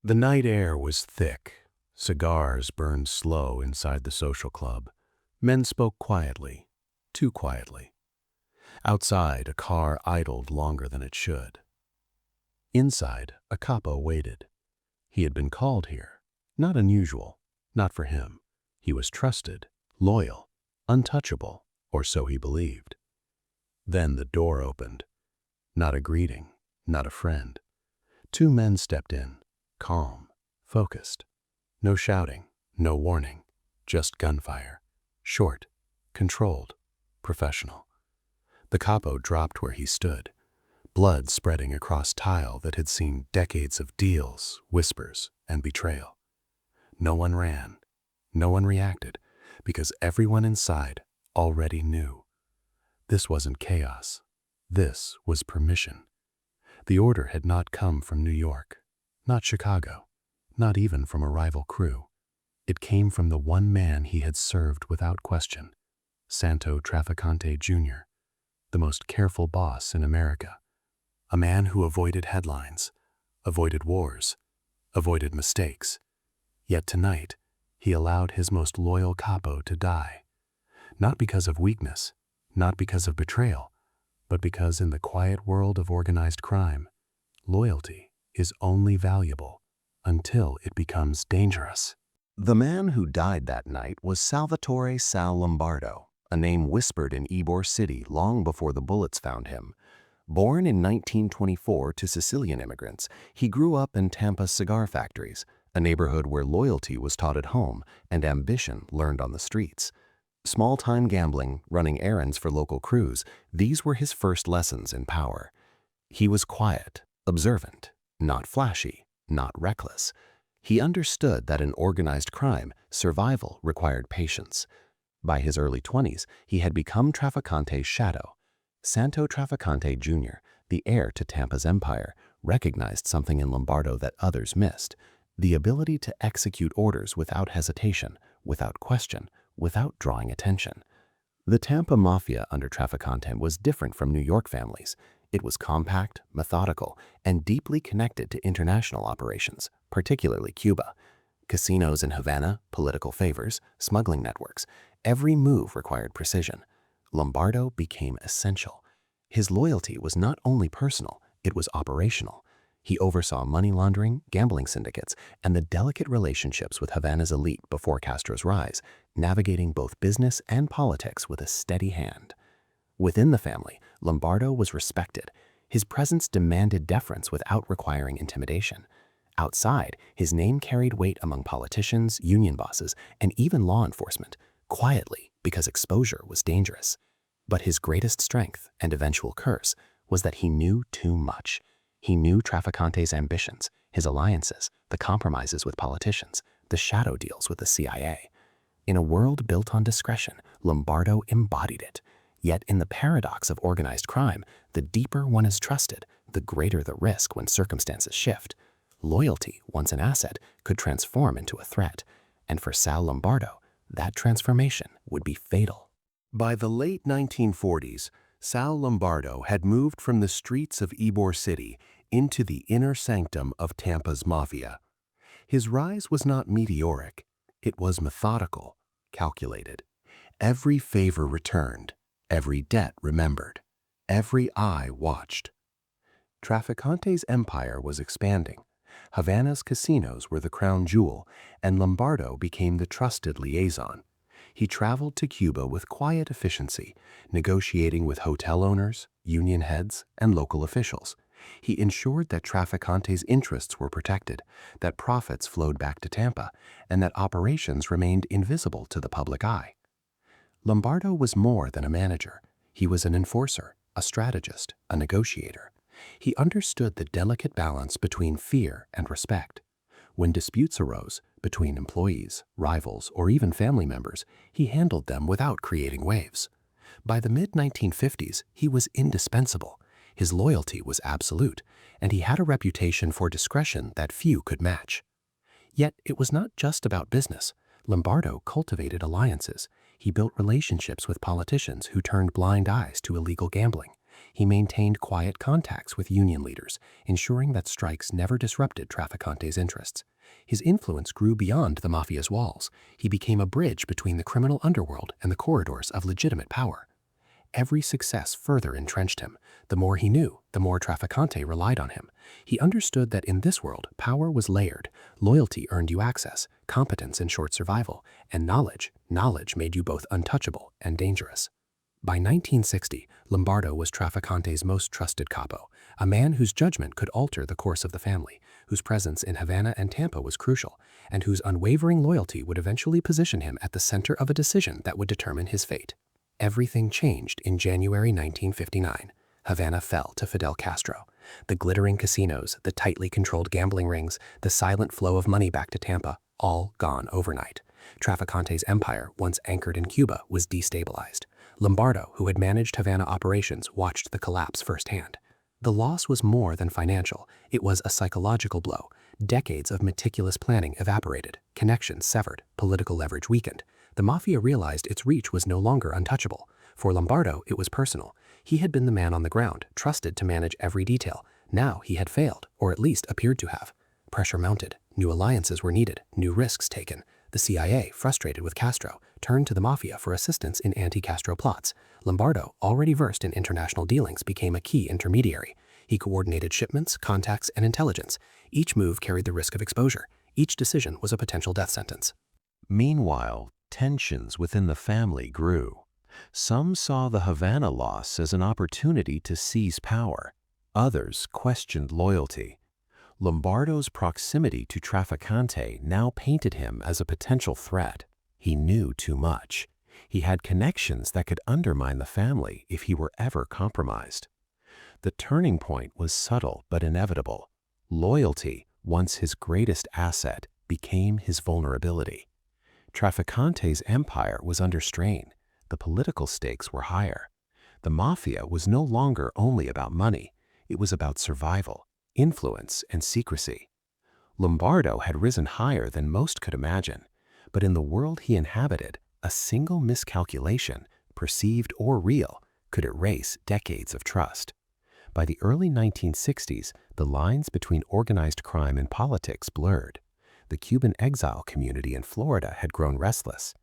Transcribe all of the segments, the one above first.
The night air was thick. Cigars burned slow inside the social club. Men spoke quietly, too quietly. Outside, a car idled longer than it should. Inside, a capo waited. He had been called here. Not unusual, not for him. He was trusted, loyal, untouchable, or so he believed. Then the door opened. Not a greeting, not a friend. Two men stepped in, calm, focused. No shouting, no warning, just gunfire. Short, controlled, professional. The capo dropped where he stood, blood spreading across tile that had seen decades of deals, whispers, and betrayal. No one ran, no one reacted, because everyone inside already knew. This wasn't chaos. This was permission. The order had not come from New York, not Chicago, not even from a rival crew. It came from the one man he had served without question, Santo Trafficante Jr., the most careful boss in America. A man who avoided headlines, avoided wars, avoided mistakes. Yet tonight, he allowed his most loyal capo to die. Not because of weakness, not because of betrayal, but because in the quiet world of organized crime, loyalty is only valuable until it becomes dangerous. The man who died that night was Salvatore Sal Lombardo, a name whispered in Ybor City long before the bullets found him. Born in 1924 to Sicilian immigrants, he grew up in Tampa's cigar factories, a neighborhood where loyalty was taught at home and ambition learned on the streets. Small-time gambling, running errands for local crews, these were his first lessons in power. He was quiet, observant, not flashy, not reckless. He understood that in organized crime, survival required patience. By his early 20s, he had become Trafficante's shadow. Santo Trafficante Jr., the heir to Tampa's empire, recognized something in Lombardo that others missed: the ability to execute orders without hesitation, without question, without drawing attention. The Tampa Mafia under Trafficante was different from New York families. It was compact, methodical, and deeply connected to international operations, particularly Cuba. Casinos in Havana, political favors, smuggling networks. Every move required precision. Lombardo became essential. His loyalty was not only personal, it was operational. He oversaw money laundering, gambling syndicates, and the delicate relationships with Havana's elite before Castro's rise, navigating both business and politics with a steady hand. Within the family, Lombardo was respected. His presence demanded deference without requiring intimidation. Outside, his name carried weight among politicians, union bosses, and even law enforcement, quietly because exposure was dangerous. But his greatest strength and eventual curse was that he knew too much. He knew Trafficante's ambitions, his alliances, the compromises with politicians, the shadow deals with the CIA. In a world built on discretion, Lombardo embodied it. Yet in the paradox of organized crime, the deeper one is trusted, the greater the risk when circumstances shift. Loyalty, once an asset, could transform into a threat. And for Sal Lombardo, that transformation would be fatal. By the late 1940s, Sal Lombardo had moved from the streets of Ybor City into the inner sanctum of Tampa's Mafia. His rise was not meteoric. It was methodical, calculated. Every favor returned, every debt remembered, every eye watched. Trafficante's empire was expanding. Havana's casinos were the crown jewel, and Lombardo became the trusted liaison. He traveled to Cuba with quiet efficiency, negotiating with hotel owners, union heads, and local officials. He ensured that Trafficante's interests were protected, that profits flowed back to Tampa, and that operations remained invisible to the public eye. Lombardo was more than a manager. He was an enforcer, a strategist, a negotiator. He understood the delicate balance between fear and respect. When disputes arose between employees, rivals, or even family members, he handled them without creating waves. By the mid-1950s, he was indispensable. His loyalty was absolute, and he had a reputation for discretion that few could match. Yet it was not just about business. Lombardo cultivated alliances. He built relationships with politicians who turned blind eyes to illegal gambling. He maintained quiet contacts with union leaders, ensuring that strikes never disrupted Trafficante's interests. His influence grew beyond the mafia's walls. He became a bridge between the criminal underworld and the corridors of legitimate power. Every success further entrenched him. The more he knew, the more Trafficante relied on him. He understood that in this world, power was layered. Loyalty earned you access, competence ensured survival, and knowledge made you both untouchable and dangerous. By 1960, Lombardo was Trafficante's most trusted capo, a man whose judgment could alter the course of the family, whose presence in Havana and Tampa was crucial, and whose unwavering loyalty would eventually position him at the center of a decision that would determine his fate. Everything changed in January 1959. Havana fell to Fidel Castro. The glittering casinos, the tightly controlled gambling rings, the silent flow of money back to Tampa, all gone overnight. Trafficante's empire, once anchored in Cuba, was destabilized. Lombardo, who had managed Havana operations, watched the collapse firsthand. The loss was more than financial. It was a psychological blow. Decades of meticulous planning evaporated, connections severed, political leverage weakened. The mafia realized its reach was no longer untouchable. For Lombardo, it was personal. He had been the man on the ground, trusted to manage every detail. Now he had failed, or at least appeared to have. Pressure mounted. New alliances were needed, new risks taken. The CIA, frustrated with Castro, turned to the mafia for assistance in anti-Castro plots. Lombardo, already versed in international dealings, became a key intermediary. He coordinated shipments, contacts, and intelligence. Each move carried the risk of exposure. Each decision was a potential death sentence. Meanwhile, tensions within the family grew. Some saw the Havana loss as an opportunity to seize power. Others questioned loyalty. Lombardo's proximity to Trafficante now painted him as a potential threat. He knew too much. He had connections that could undermine the family if he were ever compromised. The turning point was subtle but inevitable. Loyalty, once his greatest asset, became his vulnerability. Trafficante's empire was under strain. The political stakes were higher. The mafia was no longer only about money. It was about survival, influence, and secrecy. Lombardo had risen higher than most could imagine, but in the world he inhabited, a single miscalculation, perceived or real, could erase decades of trust. By the early 1960s, the lines between organized crime and politics blurred. The Cuban exile community in Florida had grown restless.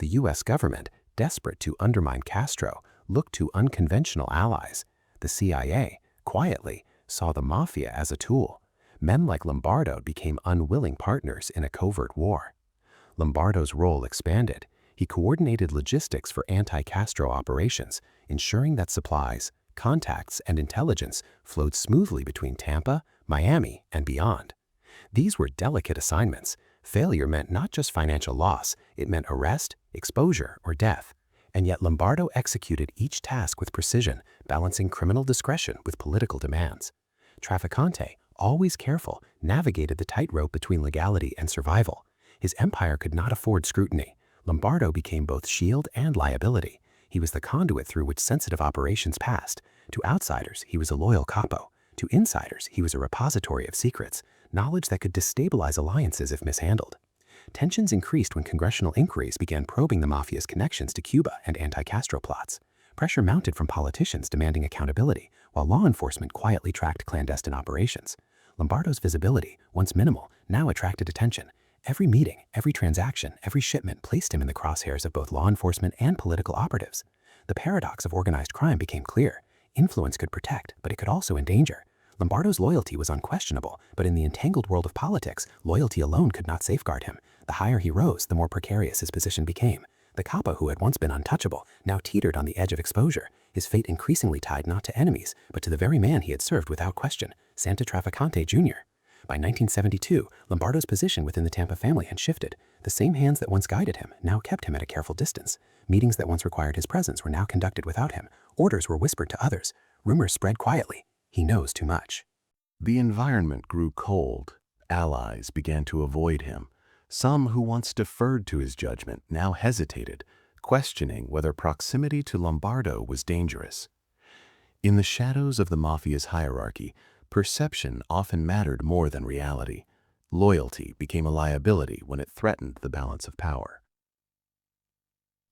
The U.S. government, desperate to undermine Castro, looked to unconventional allies. The CIA, quietly, saw the mafia as a tool. Men like Lombardo became unwilling partners in a covert war. Lombardo's role expanded. He coordinated logistics for anti-Castro operations, ensuring that supplies, contacts, and intelligence flowed smoothly between Tampa, Miami, and beyond. These were delicate assignments. Failure meant not just financial loss, it meant arrest, exposure, or death. And yet Lombardo executed each task with precision, balancing criminal discretion with political demands. Trafficante, always careful, navigated the tightrope between legality and survival. His empire could not afford scrutiny. Lombardo became both shield and liability. He was the conduit through which sensitive operations passed. To outsiders, he was a loyal capo. To insiders, he was a repository of secrets, knowledge that could destabilize alliances if mishandled. Tensions increased when congressional inquiries began probing the mafia's connections to Cuba and anti-Castro plots. Pressure mounted from politicians demanding accountability, while law enforcement quietly tracked clandestine operations. Lombardo's visibility, once minimal, now attracted attention. Every meeting, every transaction, every shipment placed him in the crosshairs of both law enforcement and political operatives. The paradox of organized crime became clear. Influence could protect, but it could also endanger. Lombardo's loyalty was unquestionable, but in the entangled world of politics, loyalty alone could not safeguard him. The higher he rose, the more precarious his position became. The capo who had once been untouchable now teetered on the edge of exposure, his fate increasingly tied not to enemies, but to the very man he had served without question, Santo Trafficante Jr. By 1972, Lombardo's position within the Tampa family had shifted. The same hands that once guided him now kept him at a careful distance. Meetings that once required his presence were now conducted without him. Orders were whispered to others. Rumors spread quietly. He knows too much. The environment grew cold. Allies began to avoid him. Some who once deferred to his judgment now hesitated, questioning whether proximity to Lombardo was dangerous. In the shadows of the mafia's hierarchy, perception often mattered more than reality. Loyalty became a liability when it threatened the balance of power.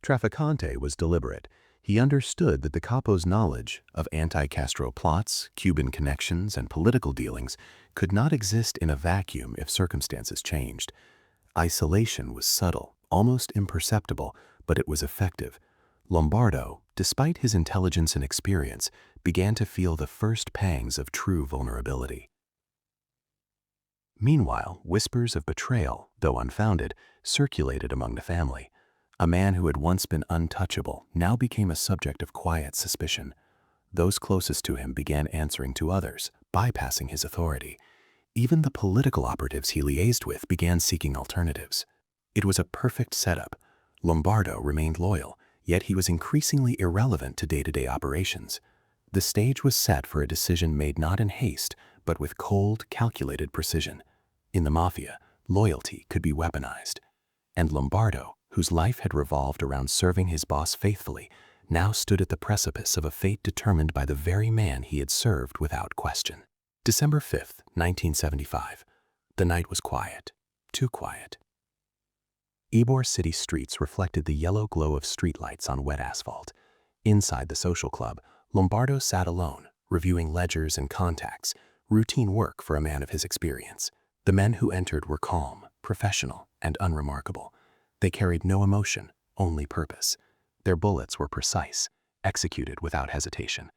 Trafficante was deliberate. He understood that the Capo's knowledge of anti-Castro plots, Cuban connections, and political dealings could not exist in a vacuum if circumstances changed. Isolation was subtle, almost imperceptible, but it was effective. Lombardo, despite his intelligence and experience, began to feel the first pangs of true vulnerability. Meanwhile, whispers of betrayal, though unfounded, circulated among the family. A man who had once been untouchable now became a subject of quiet suspicion. Those closest to him began answering to others, bypassing his authority. Even the political operatives he liaised with began seeking alternatives. It was a perfect setup. Lombardo remained loyal, yet he was increasingly irrelevant to day-to-day operations. The stage was set for a decision made not in haste, but with cold, calculated precision. In the Mafia, loyalty could be weaponized. And Lombardo, whose life had revolved around serving his boss faithfully, now stood at the precipice of a fate determined by the very man he had served without question. December 5th, 1975. The night was quiet. Too quiet. Ybor City streets reflected the yellow glow of streetlights on wet asphalt. Inside the social club, Lombardo sat alone, reviewing ledgers and contacts, routine work for a man of his experience. The men who entered were calm, professional, and unremarkable. They carried no emotion, only purpose. Their bullets were precise, executed without hesitation.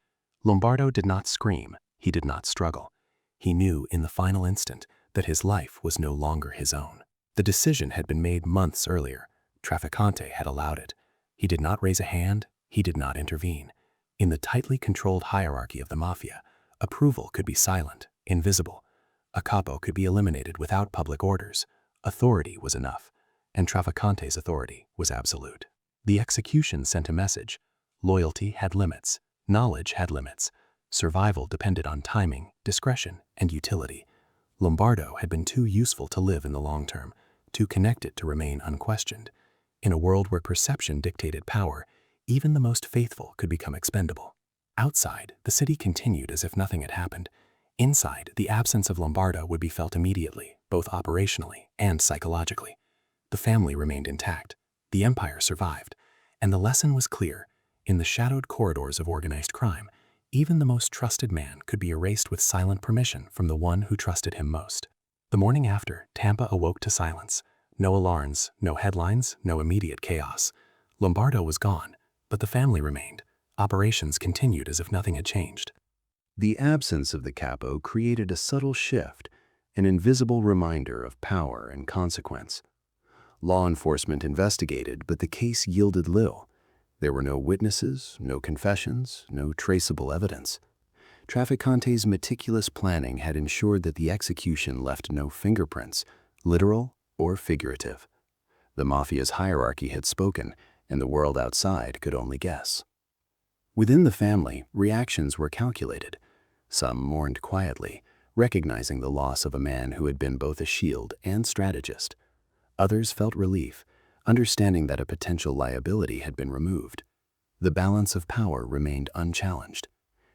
Lombardo did not scream, he did not struggle. He knew in the final instant that his life was no longer his own. The decision had been made months earlier. Trafficante had allowed it. He did not raise a hand, he did not intervene. In the tightly controlled hierarchy of the Mafia, approval could be silent, invisible. A capo could be eliminated without public orders. Authority was enough, and Trafficante's authority was absolute. The execution sent a message. Loyalty had limits. Knowledge had limits. Survival depended on timing, discretion, and utility. Lombardo had been too useful to live in the long term, too connected to remain unquestioned. In a world where perception dictated power, even the most faithful could become expendable. Outside, the city continued as if nothing had happened. Inside, the absence of Lombardo would be felt immediately, both operationally and psychologically. The family remained intact, the empire survived, and the lesson was clear. In the shadowed corridors of organized crime, even the most trusted man could be erased with silent permission from the one who trusted him most. The morning after, Tampa awoke to silence. No alarms, no headlines, no immediate chaos. Lombardo was gone, but the family remained. Operations continued as if nothing had changed. The absence of the capo created a subtle shift, an invisible reminder of power and consequence. Law enforcement investigated, but the case yielded little. There were no witnesses, no confessions, no traceable evidence. Trafficante's meticulous planning had ensured that the execution left no fingerprints, literal or figurative. The Mafia's hierarchy had spoken, and the world outside could only guess. Within the family, reactions were calculated. Some mourned quietly, recognizing the loss of a man who had been both a shield and strategist. Others felt relief, understanding that a potential liability had been removed. The balance of power remained unchallenged.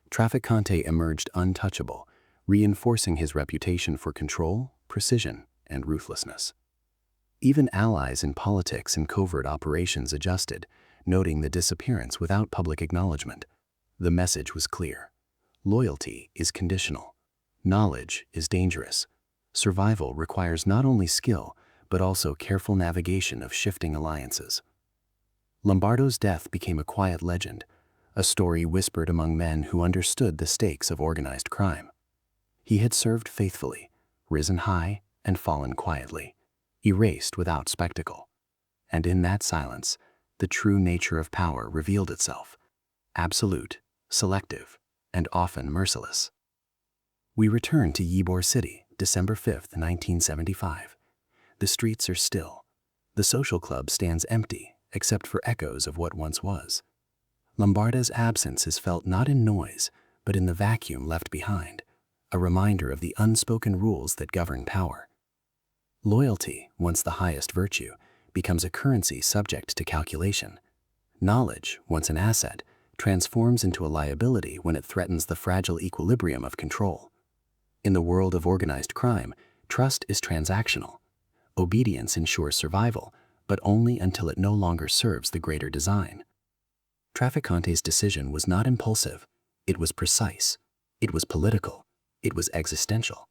Trafficante emerged untouchable, reinforcing his reputation for control, precision, and ruthlessness. Even allies in politics and covert operations adjusted, noting the disappearance without public acknowledgement. The message was clear. Loyalty is conditional. Knowledge is dangerous. Survival requires not only skill, but also careful navigation of shifting alliances. Lombardo's death became a quiet legend, a story whispered among men who understood the stakes of organized crime. He had served faithfully, risen high, and fallen quietly, erased without spectacle. And in that silence, the true nature of power revealed itself, absolute, selective, and often merciless. We return to Ybor City, December 5th, 1975. The streets are still. The social club stands empty, except for echoes of what once was. Lombardo's absence is felt not in noise, but in the vacuum left behind, a reminder of the unspoken rules that govern power. Loyalty, once the highest virtue, becomes a currency subject to calculation. Knowledge, once an asset, transforms into a liability when it threatens the fragile equilibrium of control. In the world of organized crime, trust is transactional. Obedience ensures survival, but only until it no longer serves the greater design. Trafficante's decision was not impulsive. It was precise. It was political. It was existential.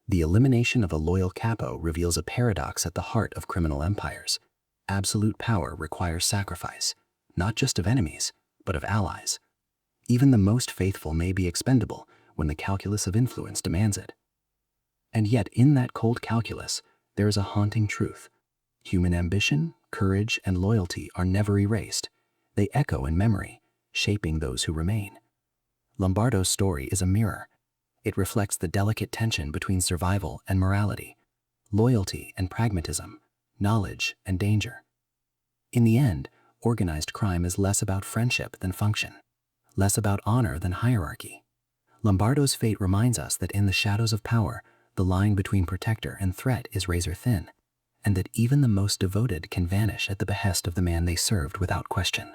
The elimination of a loyal capo reveals a paradox at the heart of criminal empires. Absolute power requires sacrifice, not just of enemies, but of allies. Even the most faithful may be expendable when the calculus of influence demands it. And yet, in that cold calculus, there is a haunting truth. Human ambition, courage, and loyalty are never erased. They echo in memory, shaping those who remain. Lombardo's story is a mirror. It reflects the delicate tension between survival and morality, loyalty and pragmatism, knowledge and danger. In the end, organized crime is less about friendship than function, less about honor than hierarchy. Lombardo's fate reminds us that in the shadows of power, the line between protector and threat is razor thin, and that even the most devoted can vanish at the behest of the man they served without question.